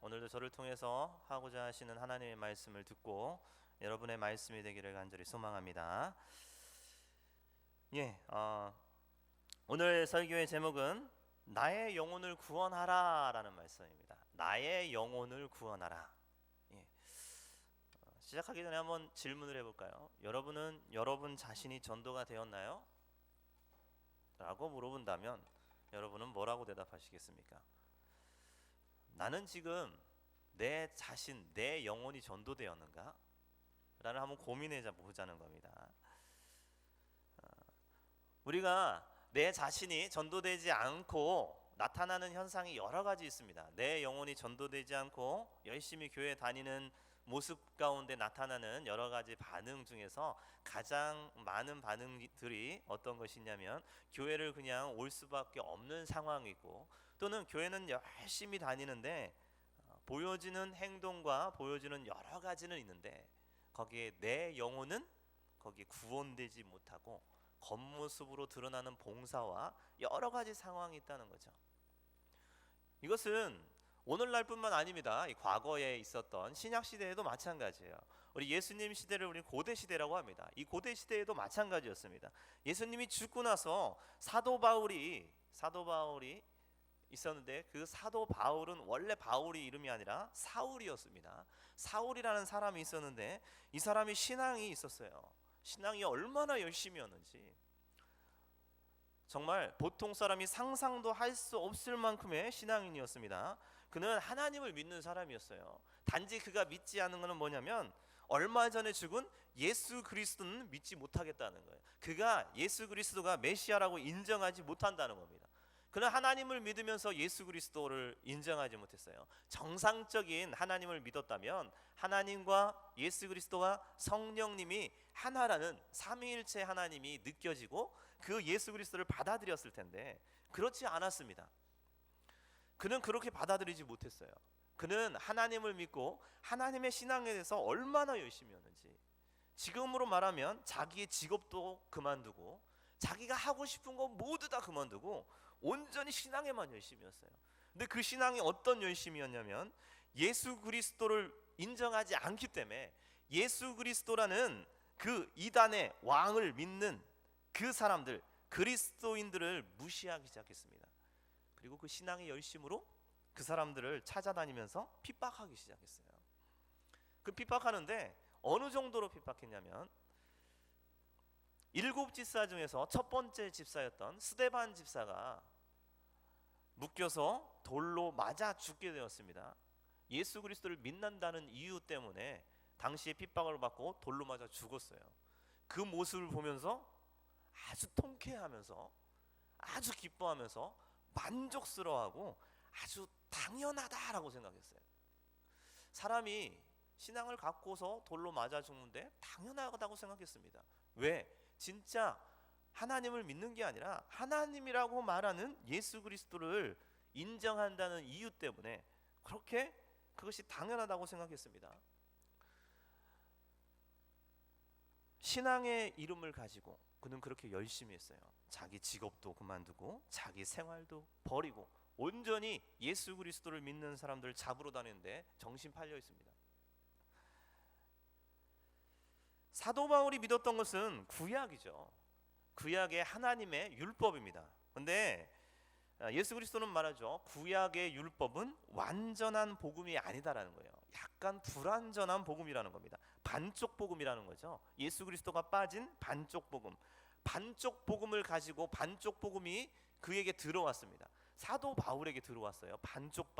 오늘도 저를 통해서 하고자 하시는 하나님의 말씀을 듣고 여러분의 말씀이 되기를 간절히 소망합니다. 오늘 설교의 제목은 나의 영혼을 구원하라라는 말씀입니다. 나의 영혼을 구원하라. 시작하기 전에 한번 질문을 해볼까요? 여러분은 여러분 자신이 전도가 되었나요? 라고 물어본다면 여러분은 뭐라고 대답하시겠습니까? 나는 지금 내 자신, 내 영혼이 전도되었는가? 라는 한번 고민해 보자는 겁니다. 우리가 내 자신이 전도되지 않고 나타나는 현상이 여러 가지 있습니다. 내 영혼이 전도되지 않고 열심히 교회 다니는 모습 가운데 나타나는 여러 가지 반응 중에서 가장 많은 반응들이 어떤 것이냐면 교회를 그냥 올 수밖에 없는 상황이고, 또는 교회는 열심히 다니는데 보여지는 행동과 보여지는 여러 가지는 있는데 거기에 내 영혼은 거기에 구원되지 못하고 겉모습으로 드러나는 봉사와 여러 가지 상황이 있다는 거죠. 이것은 오늘날뿐만 아닙니다. 이 과거에 있었던 신약 시대에도 마찬가지예요. 우리 예수님 시대를 우리 고대 시대라고 합니다. 이 고대 시대에도 마찬가지였습니다. 예수님이 죽고 나서 사도 바울이 있었는데, 그 사도 바울은 원래 바울이 이름이 아니라 사울이었습니다. 사울이라는 사람이 있었는데 이 사람이 신앙이 있었어요. 신앙이 얼마나 열심이었는지 정말 보통 사람이 상상도 할 수 없을 만큼의 신앙인이었습니다. 그는 하나님을 믿는 사람이었어요. 단지 그가 믿지 않는 것은 뭐냐면 얼마 전에 죽은 예수 그리스도는 믿지 못하겠다는 거예요. 그가 예수 그리스도가 메시아라고 인정하지 못한다는 겁니다. 그는 하나님을 믿으면서 예수 그리스도를 인정하지 못했어요. 정상적인 하나님을 믿었다면 하나님과 예수 그리스도와 성령님이 하나라는 삼위일체 하나님이 느껴지고 그 예수 그리스도를 받아들였을 텐데 그렇지 않았습니다. 그는 그렇게 받아들이지 못했어요. 그는 하나님을 믿고 하나님의 신앙에 대해서 얼마나 열심이었는지, 지금으로 말하면 자기의 직업도 그만두고 자기가 하고 싶은 거 모두 다 그만두고 온전히 신앙에만 열심이었어요. 근데 그 신앙이 어떤 열심이었냐면 예수 그리스도를 인정하지 않기 때문에 예수 그리스도라는 그 이단의 왕을 믿는 그 사람들, 그리스도인들을 무시하기 시작했습니다. 그리고 그 신앙의 열심으로 그 사람들을 찾아다니면서 핍박하기 시작했어요. 그 핍박하는데 어느 정도로 핍박했냐면 7 집사 중에서 첫 번째 집사였던 스데반 집사가 묶여서 돌로 맞아 죽게 되었습니다. 예수 그리스도를 믿는다는 이유 때문에 당시에 핍박을 받고 돌로 맞아 죽었어요. 그 모습을 보면서 아주 통쾌하면서 아주 기뻐하면서 만족스러워하고 아주 당연하다라고 생각했어요. 사람이 신앙을 갖고서 돌로 맞아 죽는데 당연하다고 생각했습니다. 왜? 진짜 하나님을 믿는 게 아니라 하나님이라고 말하는 예수 그리스도를 인정한다는 이유 때문에 그렇게 그것이 당연하다고 생각했습니다. 신앙의 이름을 가지고 그는 그렇게 열심히 했어요. 자기 직업도 그만두고 자기 생활도 버리고 온전히 예수 그리스도를 믿는 사람들을 잡으러 다니는데 정신 팔려 있습니다. 사도 바울이 믿었던 것은 구약이죠. 구약의 하나님의 율법입니다. 그런데 예수 그리스도는 말하죠. 구약의 율법은 완전한 복음이 아니다라는 거예요. 약간 불완전한 복음이라는 겁니다. 반쪽 복음이라는 거죠. 예수 그리스도가 빠진 반쪽 복음. 반쪽 복음을 가지고 반쪽 복음이 그에게 들어왔습니다. 사도 바울에게 들어왔어요. 반쪽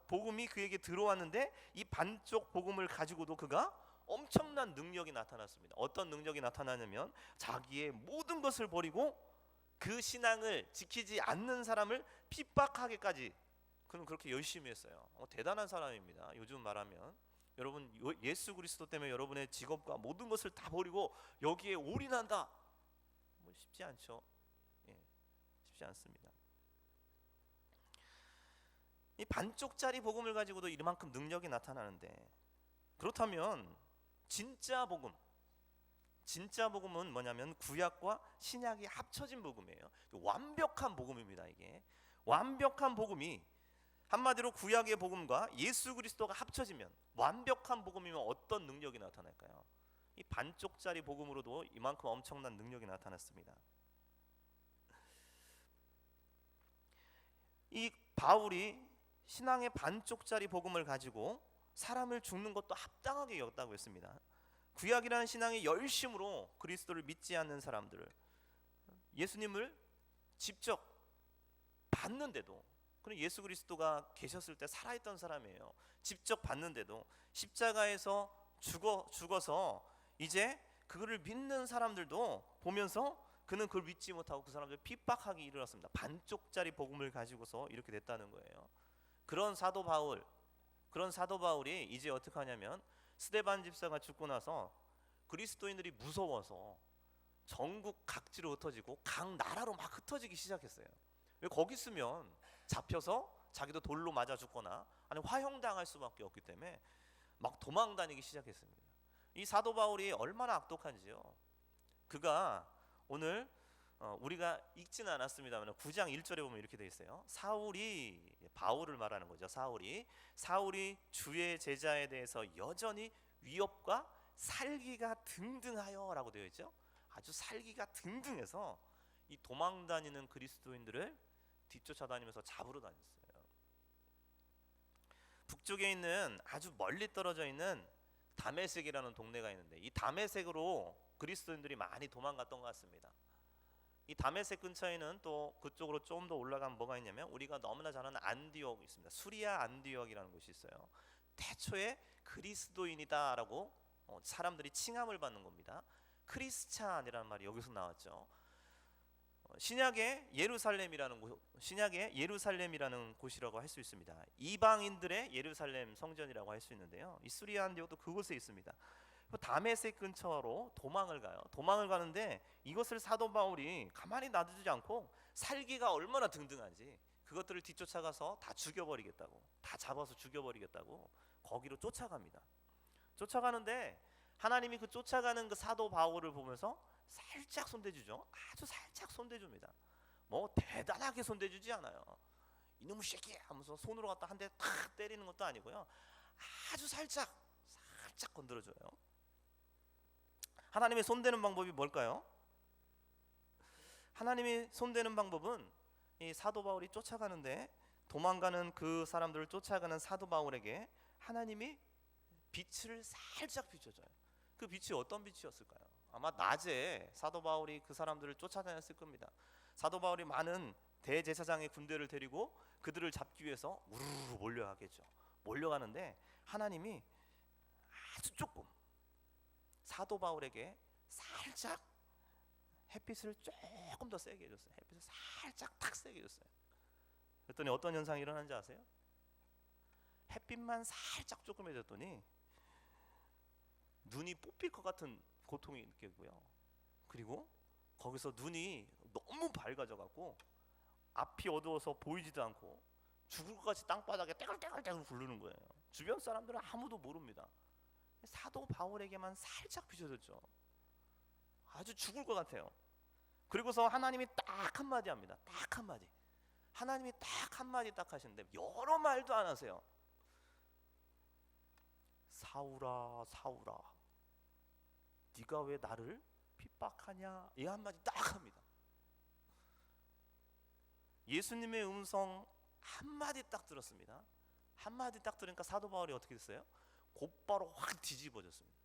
복음이 그에게 들어왔는데 이 반쪽 복음을 가지고도 그가 엄청난 능력이 나타났습니다. 어떤 능력이 나타나냐면 자기의 모든 것을 버리고 그 신앙을 지키지 않는 사람을 핍박하기까지 그는 그렇게 열심히 했어요. 대단한 사람입니다. 요즘 말하면 여러분 예수 그리스도 때문에 여러분의 직업과 모든 것을 다 버리고 여기에 올인한다. 쉽지 않죠. 쉽지 않습니다. 이 반쪽짜리 복음을 가지고도 이만큼 능력이 나타나는데, 그렇다면 진짜 복음은 뭐냐면 구약과 신약이 합쳐진 복음이에요. 완벽한 복음입니다. 이게 완벽한 복음이 한마디로 구약의 복음과 예수 그리스도가 합쳐지면 완벽한 복음이면 어떤 능력이 나타날까요? 이 반쪽짜리 복음으로도 이만큼 엄청난 능력이 나타났습니다. 이 바울이 신앙의 반쪽짜리 복음을 가지고 사람을 죽는 것도 합당하게 여겼다고 했습니다. 구약이라는 신앙의 열심으로 그리스도를 믿지 않는 사람들, 예수님을 직접 봤는데도, 그럼 예수 그리스도가 계셨을 때 살아있던 사람이에요. 직접 봤는데도 십자가에서 죽어서 이제 그거를 믿는 사람들도 보면서 그는 그걸 믿지 못하고 그 사람들 핍박하기 일어났습니다. 반쪽짜리 복음을 가지고서 이렇게 됐다는 거예요. 그런 사도 바울이 이제 어떻게 하냐면, 스데반 집사가 죽고 나서 그리스도인들이 무서워서 전국 각지로 흩어지고 각 나라로 막 흩어지기 시작했어요. 왜? 거기 있으면 잡혀서 자기도 돌로 맞아 죽거나 아니 화형당할 수밖에 없기 때문에 막 도망 다니기 시작했습니다. 이 사도 바울이 얼마나 악독한지요. 그가 오늘 우리가 읽지는 않았습니다만 9장 1절에 보면 이렇게 돼 있어요. 바울을 말하는 거죠. 사울이 주의 제자에 대해서 여전히 위협과 살기가 등등하여라고 되어 있죠. 아주 살기가 등등해서 이 도망다니는 그리스도인들을 뒤쫓아다니면서 잡으러 다녔어요. 북쪽에 있는 아주 멀리 떨어져 있는 다메섹이라는 동네가 있는데, 이 다메섹으로 그리스도인들이 많이 도망갔던 것 같습니다. 이 다메섹 근처에는 또 그쪽으로 좀 더 올라가면 뭐가 있냐면, 우리가 너무나 잘 아는 안디옥이 있습니다. 수리아 안디옥이라는 곳이 있어요. 태초에 그리스도인이다라고 사람들이 칭함을 받는 겁니다. 크리스찬이라는 말이 여기서 나왔죠. 신약의 예루살렘이라는 곳이라고 할 수 있습니다. 이방인들의 예루살렘 성전이라고 할 수 있는데요. 이 수리아 안디옥도 그곳에 있습니다. 다메섹 근처로 도망을 가요. 도망을 가는데 이것을 사도 바울이 가만히 놔두지 않고 살기가 얼마나 등등한지 그것들을 뒤쫓아가서 다 죽여버리겠다고, 다 잡아서 죽여버리겠다고 거기로 쫓아갑니다. 쫓아가는데 하나님이 그 쫓아가는 그 사도 바울을 보면서 살짝 손대주죠. 아주 살짝 손대줍니다. 뭐 대단하게 손대주지 않아요. 이놈의 새끼 하면서 손으로 갖다 한 대 탁 때리는 것도 아니고요. 아주 살짝 건드려줘요. 하나님의 손대는 방법이 뭘까요? 하나님이 손대는 방법은 이 사도 바울이 쫓아가는데, 도망가는 그 사람들을 쫓아가는 사도 바울에게 하나님이 빛을 살짝 비춰줘요. 그 빛이 어떤 빛이었을까요? 아마 낮에 사도 바울이 그 사람들을 쫓아다녔을 겁니다. 사도 바울이 많은 대제사장의 군대를 데리고 그들을 잡기 위해서 우르르 몰려가겠죠. 몰려가는데 하나님이 아주 조금 사도 바울에게 살짝 햇빛을 조금 더 세게 해줬어요. 햇빛을 살짝 탁 세게 해줬어요. 그랬더니 어떤 현상이 일어난지 아세요? 햇빛만 살짝 조금 해줬더니 눈이 뽑힐 것 같은 고통이 느껴지고요. 그리고 거기서 눈이 너무 밝아져 갖고 앞이 어두워서 보이지도 않고 죽을 것 같이 땅바닥에 떼굴떼굴떼굴 굴르는 거예요. 주변 사람들은 아무도 모릅니다. 사도 바울에게만 살짝 비춰졌죠. 아주 죽을 것 같아요. 그리고서 하나님이 딱 한마디 합니다. 딱 한마디. 하나님이 딱 한마디 딱 하시는데 여러 말도 안 하세요. 사울아 사울아 네가 왜 나를 핍박하냐, 이 한마디 딱 합니다. 예수님의 음성 한마디 딱 들었습니다. 한마디 딱 들으니까 사도 바울이 어떻게 됐어요? 곧바로 확 뒤집어졌습니다.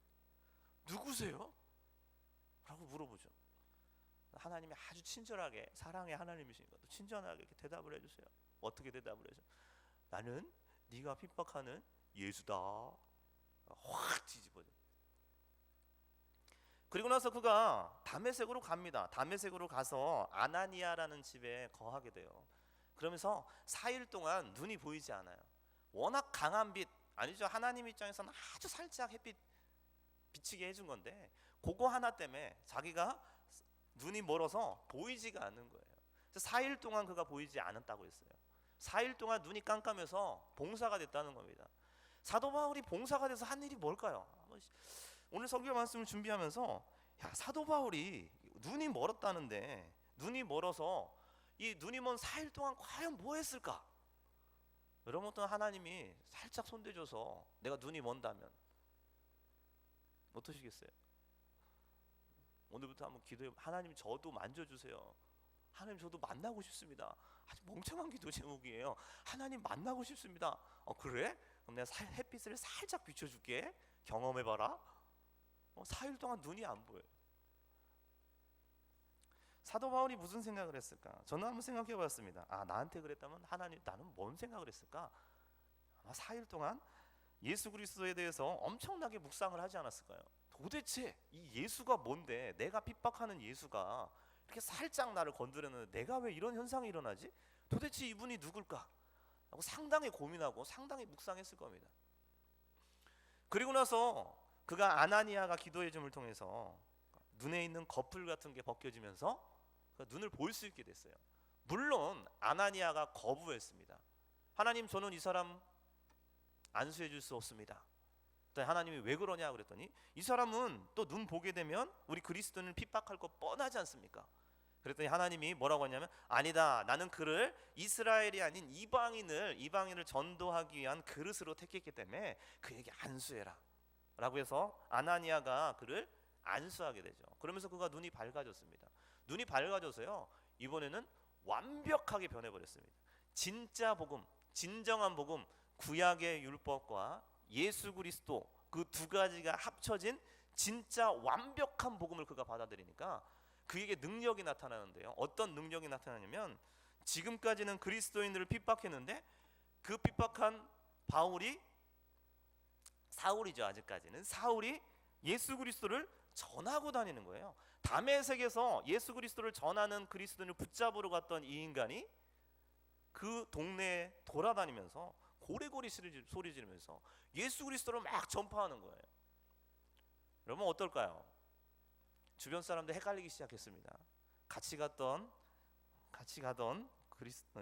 누구세요? 라고 물어보죠. 하나님이 아주 친절하게, 사랑의 하나님이시니까 또 친절하게 이렇게 대답을 해주세요. 어떻게 대답을 해서? 나는 네가 핍박하는 예수다. 확 뒤집어져. 그리고 나서 그가 다메섹으로 갑니다. 다메섹으로 가서 아나니아라는 집에 거하게 돼요. 그러면서 4일 동안 눈이 보이지 않아요. 워낙 강한 빛, 아니죠. 하나님 입장에서는 아주 살짝 햇빛 비치게 해준 건데 그거 하나 때문에 자기가 눈이 멀어서 보이지가 않는 거예요. 그래서 4일 동안 그가 보이지 않았다고 했어요. 4일 동안 눈이 깜깜해서 봉사가 됐다는 겁니다. 사도 바울이 봉사가 돼서 한 일이 뭘까요? 오늘 설교 말씀을 준비하면서 사도 바울이 눈이 멀었다는데, 눈이 멀어서 이 눈이 먼 4일 동안 과연 뭐 했을까? 여러분 잘못하면 하나님이 살짝 손대줘서 내가 눈이 먼다면 어떠시겠어요? 오늘부터 한번 기도해. 하나님 저도 만져주세요. 하나님 저도 만나고 싶습니다. 아주 멍청한 기도 제목이에요. 하나님 만나고 싶습니다. 그래? 그럼 내가 햇빛을 살짝 비춰줄게. 경험해봐라. 4일 동안 눈이 안 보여요. 사도 바울이 무슨 생각을 했을까? 저는 한번 생각해봤습니다. 나한테 그랬다면 하나님 나는 뭔 생각을 했을까? 아마 4일 동안 예수 그리스도에 대해서 엄청나게 묵상을 하지 않았을까요? 도대체 이 예수가 뭔데, 내가 핍박하는 예수가 이렇게 살짝 나를 건드렸는데 내가 왜 이런 현상이 일어나지? 도대체 이분이 누굴까? 하고 상당히 고민하고 상당히 묵상했을 겁니다. 그리고 나서 그가 아나니아가 기도의 줌을 통해서 눈에 있는 거풀 같은 게 벗겨지면서 눈을 볼 수 있게 됐어요. 물론 아나니아가 거부했습니다. 하나님, 저는 이 사람 안수해 줄 수 없습니다. 하나님이 왜 그러냐 그랬더니 이 사람은 또 눈 보게 되면 우리 그리스도인을 핍박할 거 뻔하지 않습니까? 그랬더니 하나님이 뭐라고 하냐면, 아니다, 나는 그를 이스라엘이 아닌 이방인을 전도하기 위한 그릇으로 택했기 때문에 그에게 안수해라 라고 해서 아나니아가 그를 안수하게 되죠. 그러면서 그가 눈이 밝아졌습니다. 눈이 밝아져서요, 이번에는 완벽하게 변해버렸습니다. 진짜 복음, 진정한 복음, 구약의 율법과 예수 그리스도 그 두 가지가 합쳐진 진짜 완벽한 복음을 그가 받아들이니까 그에게 능력이 나타나는데요. 어떤 능력이 나타나냐면, 지금까지는 그리스도인들을 핍박했는데 그 핍박한 사울이죠. 아직까지는 사울이 예수 그리스도를 전하고 다니는 거예요. 다메섹에서 예수 그리스도를 전하는 그리스도인을 붙잡으러 갔던 이 인간이 그 동네에 돌아다니면서 고래고래 소리 지르면서 예수 그리스도를 막 전파하는 거예요. 여러분 어떨까요? 주변 사람들 헷갈리기 시작했습니다. 같이 가던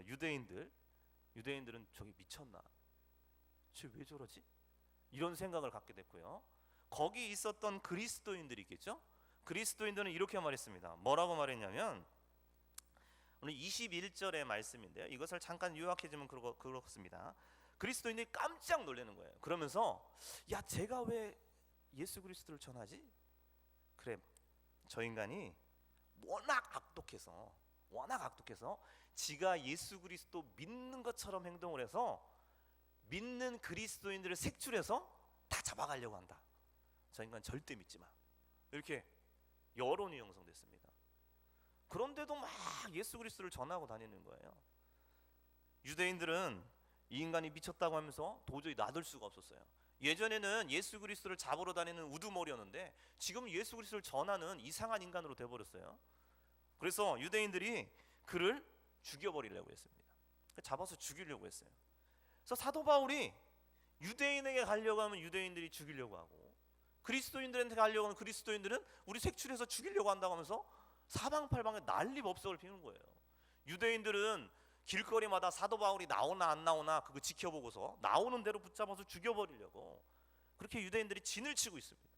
유대인들은 저기 미쳤나? 쟤 왜 저러지? 이런 생각을 갖게 됐고요. 거기 있었던 그리스도인들이 있겠죠? 그리스도인들은 이렇게 말했습니다. 뭐라고 말했냐면, 오늘 21절의 말씀인데요. 이것을 잠깐 요약해주면 그렇습니다. 그리스도인들이 깜짝 놀라는 거예요. 그러면서 야, 제가 왜 예수 그리스도를 전하지? 그래, 저 인간이 워낙 악독해서 지가 예수 그리스도 믿는 것처럼 행동을 해서 믿는 그리스도인들을 색출해서 다 잡아가려고 한다. 저 인간 절대 믿지 마. 이렇게 여론이 형성됐습니다. 그런데도 막 예수 그리스도를 전하고 다니는 거예요. 유대인들은 이 인간이 미쳤다고 하면서 도저히 놔둘 수가 없었어요. 예전에는 예수 그리스도를 잡으러 다니는 우두머리였는데 지금 예수 그리스도를 전하는 이상한 인간으로 돼버렸어요. 그래서 유대인들이 그를 죽여버리려고 했습니다. 잡아서 죽이려고 했어요. 그래서 사도 바울이 유대인에게 가려고 하면 유대인들이 죽이려고 하고, 그리스도인들한테 가려고 하면 그리스도인들은 우리 색출해서 죽이려고 한다고 하면서 사방팔방에 난리법석을 피우는 거예요. 유대인들은 길거리마다 사도 바울이 나오나 안 나오나 그거 지켜보고서 나오는 대로 붙잡아서 죽여버리려고 그렇게 유대인들이 진을 치고 있습니다.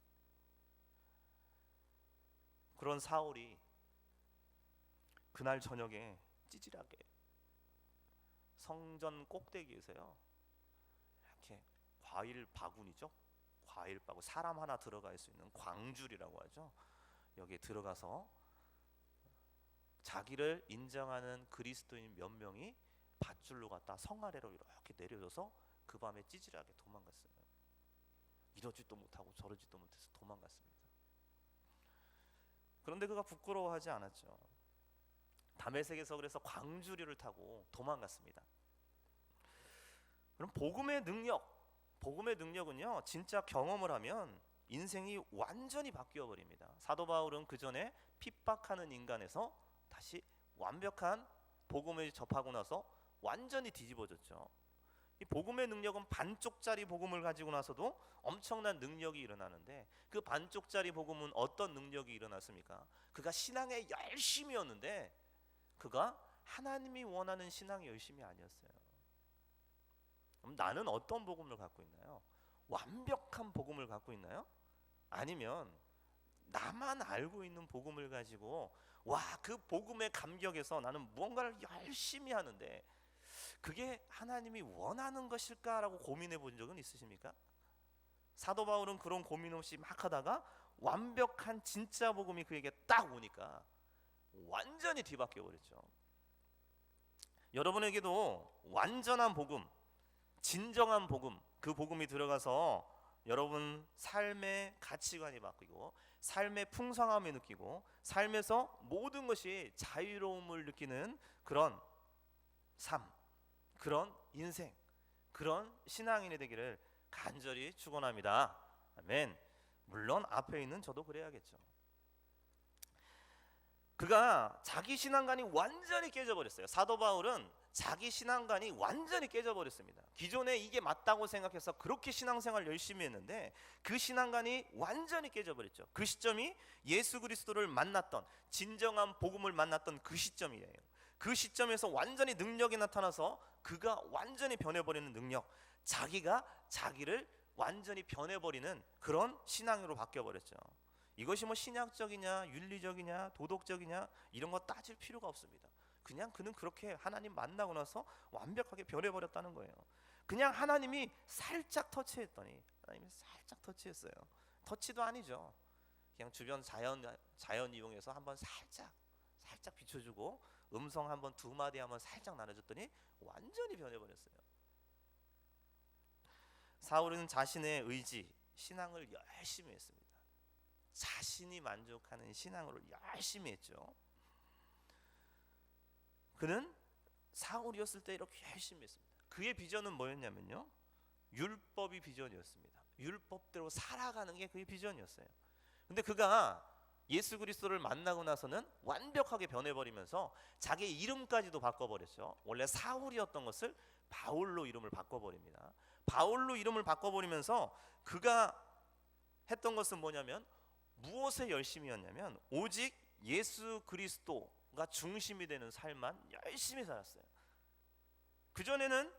그런 사울이 그날 저녁에 찌질하게 성전 꼭대기에서요, 이렇게 과일 바구니죠, 과일 바구, 사람 하나 들어갈 수 있는 광줄이라고 하죠. 여기에 들어가서 자기를 인정하는 그리스도인 몇 명이 밧줄로 갖다 성 아래로 이렇게 내려줘서 그 밤에 찌질하게 도망갔어요. 이러지도 못하고 저러지도 못해서 도망갔습니다. 그런데 그가 부끄러워하지 않았죠. 다메섹에서 그래서 광주리를 타고 도망갔습니다. 그럼 복음의 능력은요, 진짜 경험을 하면 인생이 완전히 바뀌어 버립니다. 사도 바울은 그 전에 핍박하는 인간에서 다시 완벽한 복음을 접하고 나서 완전히 뒤집어졌죠. 이 복음의 능력은 반쪽짜리 복음을 가지고 나서도 엄청난 능력이 일어나는데, 그 반쪽짜리 복음은 어떤 능력이 일어났습니까? 그가 신앙에 열심이었는데 그가 하나님이 원하는 신앙이 열심이 아니었어요. 그럼 나는 어떤 복음을 갖고 있나요? 완벽한 복음을 갖고 있나요? 아니면 나만 알고 있는 복음을 가지고 그 복음의 감격에서 나는 무언가를 열심히 하는데 그게 하나님이 원하는 것일까라고 고민해 본 적은 있으십니까? 사도 바울은 그런 고민 없이 막 하다가 완벽한 진짜 복음이 그에게 딱 오니까 완전히 뒤바뀌어 버렸죠. 여러분에게도 완전한 복음, 진정한 복음, 그 복음이 들어가서 여러분 삶의 가치관이 바뀌고 삶의 풍성함을 느끼고 삶에서 모든 것이 자유로움을 느끼는 그런 삶, 그런 인생, 그런 신앙인이 되기를 간절히 축원합니다. 아멘. 물론 앞에 있는 저도 그래야겠죠. 그가 자기 신앙관이 완전히 깨져버렸어요. 사도 바울은 자기 신앙관이 완전히 깨져버렸습니다. 기존에 이게 맞다고 생각해서 그렇게 신앙생활 열심히 했는데 그 신앙관이 완전히 깨져버렸죠. 그 시점이 예수 그리스도를 만났던, 진정한 복음을 만났던 그 시점이에요. 그 시점에서 완전히 능력이 나타나서 그가 완전히 변해버리는 능력, 자기가 자기를 완전히 변해버리는 그런 신앙으로 바뀌어버렸죠. 이것이 뭐 신학적이냐 윤리적이냐 도덕적이냐 이런 거 따질 필요가 없습니다. 그냥 그는 그렇게 하나님 만나고 나서 완벽하게 변해버렸다는 거예요. 그냥 하나님이 살짝 터치했더니, 하나님이 살짝 터치했어요. 터치도 아니죠. 그냥 주변 자연 이용해서 한번 살짝 비춰주고 음성 한번 두 마디 한번 살짝 나눠줬더니 완전히 변해버렸어요. 사울은 자신의 의지, 신앙을 열심히 했습니다. 자신이 만족하는 신앙으로 열심히 했죠. 그는 사울이었을 때 이렇게 열심히 했습니다. 그의 비전은 뭐였냐면요, 율법이 비전이었습니다. 율법대로 살아가는 게 그의 비전이었어요. 근데 그가 예수 그리스도를 만나고 나서는 완벽하게 변해버리면서 자기 이름까지도 바꿔버렸죠. 원래 사울이었던 것을 바울로 이름을 바꿔버립니다. 바울로 이름을 바꿔버리면서 그가 했던 것은 뭐냐면, 무엇에 열심히였냐면 오직 예수 그리스도가 중심이 되는 삶만 열심히 살았어요. 그전에는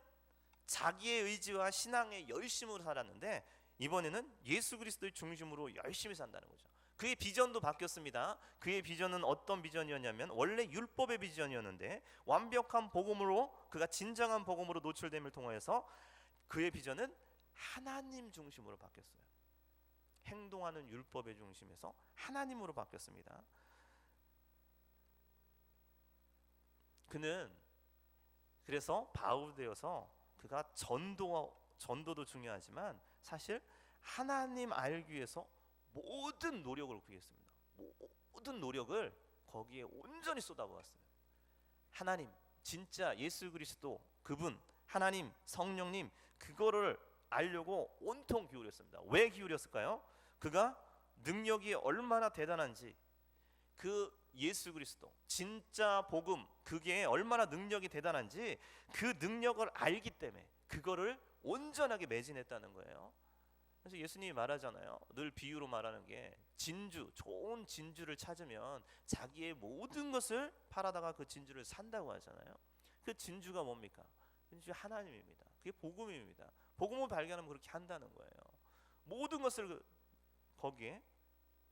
자기의 의지와 신앙의 열심으로 살았는데 이번에는 예수 그리스도의 중심으로 열심히 산다는 거죠. 그의 비전도 바뀌었습니다. 그의 비전은 어떤 비전이었냐면 원래 율법의 비전이었는데 완벽한 복음으로, 그가 진정한 복음으로 노출됨을 통해서 그의 비전은 하나님 중심으로 바뀌었어요. 행동하는 율법의 중심에서 하나님으로 바뀌었습니다. 그는 그래서 바울 되어서 그가 전도도 중요하지만 사실 하나님 알기 위해서 모든 노력을 구했습니다. 모든 노력을 거기에 온전히 쏟아부었어요. 하나님, 진짜 예수 그리스도, 그분 하나님, 성령님, 그거를 알려고 온통 기울였습니다. 왜 기울였을까요? 그가 능력이 얼마나 대단한지, 그 예수 그리스도 진짜 복음, 그게 얼마나 능력이 대단한지 그 능력을 알기 때문에 그거를 온전하게 매진했다는 거예요. 그래서 예수님이 말하잖아요. 늘 비유로 말하는 게, 진주, 좋은 진주를 찾으면 자기의 모든 것을 팔아다가 그 진주를 산다고 하잖아요. 그 진주가 뭡니까? 그 진주 하나님입니다. 그게 복음입니다. 복음을 발견하면 그렇게 한다는 거예요. 모든 것을 거기에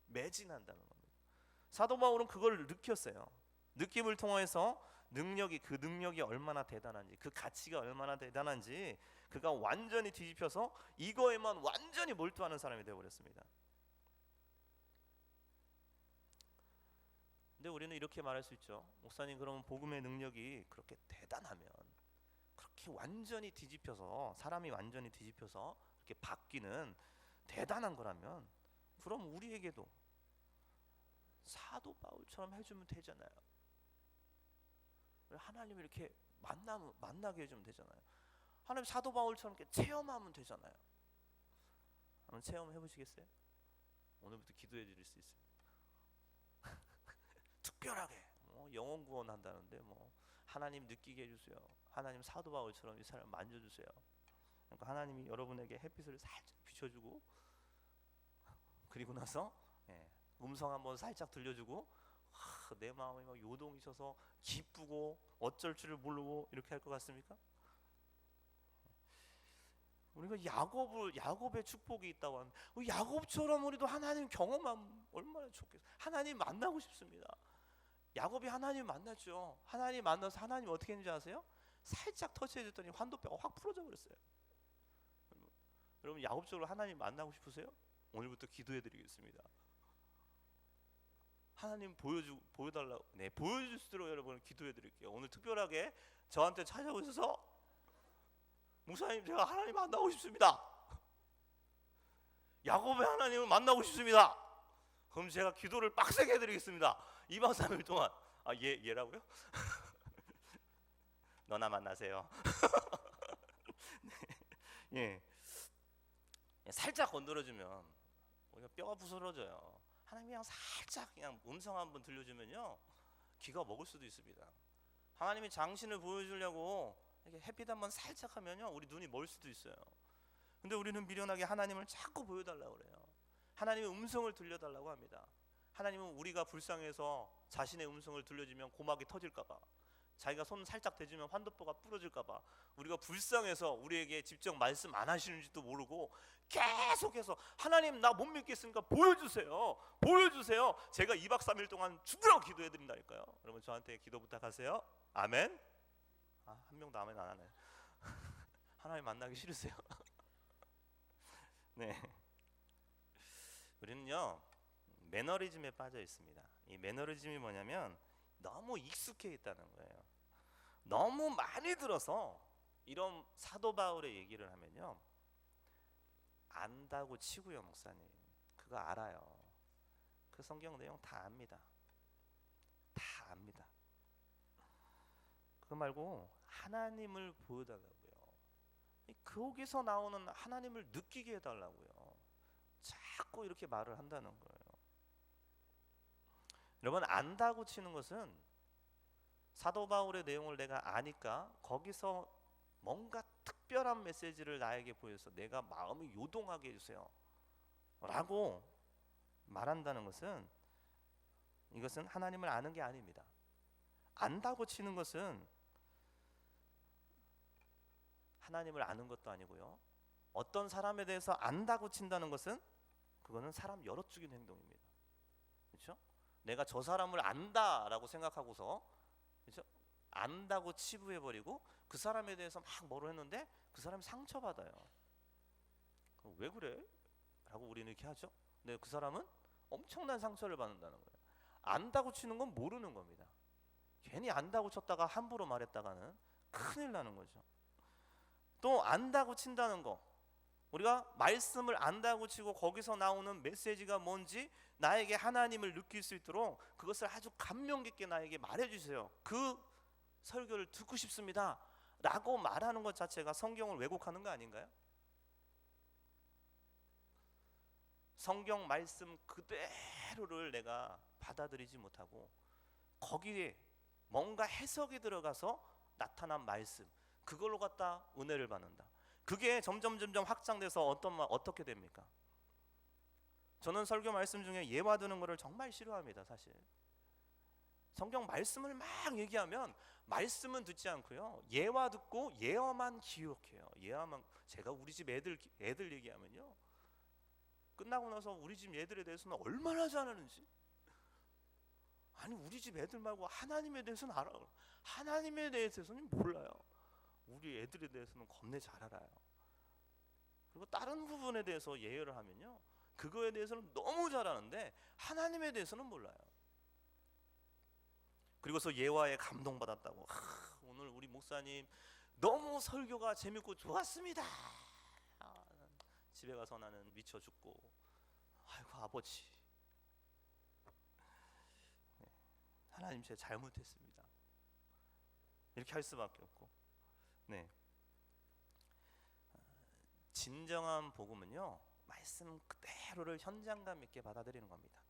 매진한다는 겁니다. 사도 바울은 그걸 느꼈어요. 느낌을 통해서 그 능력이 얼마나 대단한지, 그 가치가 얼마나 대단한지 그가 완전히 뒤집혀서 이거에만 완전히 몰두하는 사람이 되어버렸습니다. 근데 우리는 이렇게 말할 수 있죠. 목사님, 그러면 복음의 능력이 그렇게 대단하면, 그렇게 완전히 뒤집혀서, 사람이 완전히 뒤집혀서 이렇게 바뀌는 대단한 거라면 그럼 우리에게도 사도 바울처럼 해주면 되잖아요. 하나님을 이렇게 만나게 해주면 되잖아요. 하나님 사도 바울처럼 이렇게 체험하면 되잖아요. 한번 체험해 보시겠어요? 오늘부터 기도해 드릴 수 있어요. 특별하게 영혼 구원한다는데 하나님 느끼게 해주세요. 하나님 사도 바울처럼 이 사람 만져주세요. 그러니까 하나님이 여러분에게 햇빛을 살짝 비춰주고, 그리고 나서 음성 한번 살짝 들려주고, 내 마음이 막 요동이셔서 기쁘고 어쩔 줄을 모르고 이렇게 할 것 같습니까? 우리가 야곱의 축복이 있다고 하는데 야곱처럼 우리도 하나님 경험하면 얼마나 좋겠어요. 하나님 만나고 싶습니다. 야곱이 하나님 만났죠. 하나님 만나서 하나님 어떻게 했는지 아세요? 살짝 터치해줬더니 환도뼈가 확 부러져 버렸어요. 여러분 야곱적으로 하나님 만나고 싶으세요? 오늘부터 기도해드리겠습니다. 하나님 보여달라고. 네, 보여줄 수 있도록 여러분 기도해드릴게요. 오늘 특별하게 저한테 찾아오셔서 목사님 제가 하나님 만나고 싶습니다. 야곱의 하나님을 만나고 싶습니다. 그럼 제가 기도를 빡세게 해드리겠습니다. 2박 3일 동안. 얘라고요? 너나 만나세요. 네. 예. 살짝 건드려주면 뼈가 부스러져요. 하나님이 그냥 살짝 그냥 음성 한번 들려주면요 기가 먹을 수도 있습니다. 하나님이 장신을 보여주려고 이렇게 햇빛 한번 살짝 하면요 우리 눈이 멀 수도 있어요. 근데 우리는 미련하게 하나님을 자꾸 보여달라고 그래요. 하나님의 음성을 들려달라고 합니다. 하나님은 우리가 불쌍해서 자신의 음성을 들려주면 고막이 터질까봐, 자기가 손 살짝 대주면 환도뼈가 부러질까봐, 우리가 불쌍해서 우리에게 직접 말씀 안 하시는지도 모르고 계속해서 하나님 나 못 믿겠으니까 보여주세요, 보여주세요. 제가 2박 3일 동안 죽으라고 기도해드린다니까요. 여러분 저한테 기도 부탁하세요. 아멘. 한 명도 아멘 안 하네. 하나님 만나기 싫으세요? 네. 우리는요 매너리즘에 빠져 있습니다. 이 매너리즘이 뭐냐면 너무 익숙해 있다는 거예요. 너무 많이 들어서 이런 사도 바울의 얘기를 하면요 안다고 치고요. 목사님 그거 알아요. 그 성경 내용 다 압니다. 다 압니다. 그거 말고 하나님을 보여달라고요. 거기서 나오는 하나님을 느끼게 해달라고요. 자꾸 이렇게 말을 한다는 거예요. 여러분 안다고 치는 것은 사도 바울의 내용을 내가 아니까 거기서 뭔가 특별한 메시지를 나에게 보여서 내가 마음이 요동하게 해주세요 라고 말한다는 것은, 이것은 하나님을 아는 게 아닙니다. 안다고 치는 것은 하나님을 아는 것도 아니고요, 어떤 사람에 대해서 안다고 친다는 것은 그거는 사람 열어 죽이는 행동입니다. 그렇죠? 내가 저 사람을 안다라고 생각하고서, 그렇죠? 안다고 치부해버리고 그 사람에 대해서 막 뭐로 했는데 그 사람이 상처받아요. 왜 그래? 라고 우리는 이렇게 하죠. 근데 그 사람은 엄청난 상처를 받는다는 거예요. 안다고 치는 건 모르는 겁니다. 괜히 안다고 쳤다가 함부로 말했다가는 큰일 나는 거죠. 또 안다고 친다는 거, 우리가 말씀을 안다고 치고 거기서 나오는 메시지가 뭔지 나에게 하나님을 느낄 수 있도록 그것을 아주 감명 깊게 나에게 말해주세요. 그 설교를 듣고 싶습니다 라고 말하는 것 자체가 성경을 왜곡하는 거 아닌가요? 성경 말씀 그대로를 내가 받아들이지 못하고 거기에 뭔가 해석이 들어가서 나타난 말씀, 그걸로 갖다 은혜를 받는다. 그게 점점 확장돼서 어떻게 됩니까? 저는 설교 말씀 중에 예화 드는 거를 정말 싫어합니다. 사실 성경 말씀을 막 얘기하면 말씀은 듣지 않고요 예화 듣고 예화만 기억해요. 예화만. 제가 우리 집 애들 얘기하면요 끝나고 나서 우리 집 애들에 대해서는 얼마나 잘하는지, 아니 우리 집 애들 말고 하나님에 대해서는 알아. 하나님에 대해서는 몰라요. 우리 애들에 대해서는 겁내 잘 알아요. 그리고 다른 부분에 대해서 예열을 하면요 그거에 대해서는 너무 잘 아는데 하나님에 대해서는 몰라요. 그리고서 예화에 감동받았다고, 오늘 우리 목사님 너무 설교가 재밌고 좋았습니다. 집에 가서 나는 미쳐 죽고, 아이고 아버지, 하나님 제가 잘못했습니다 이렇게 할 수밖에 없고. 네, 진정한 복음은요 말씀 그대로를 현장감 있게 받아들이는 겁니다.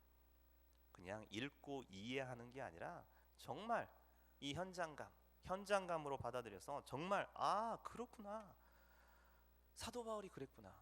그냥 읽고 이해하는 게 아니라 정말 이 현장감으로 받아들여서 정말 그렇구나, 사도 바울이 그랬구나,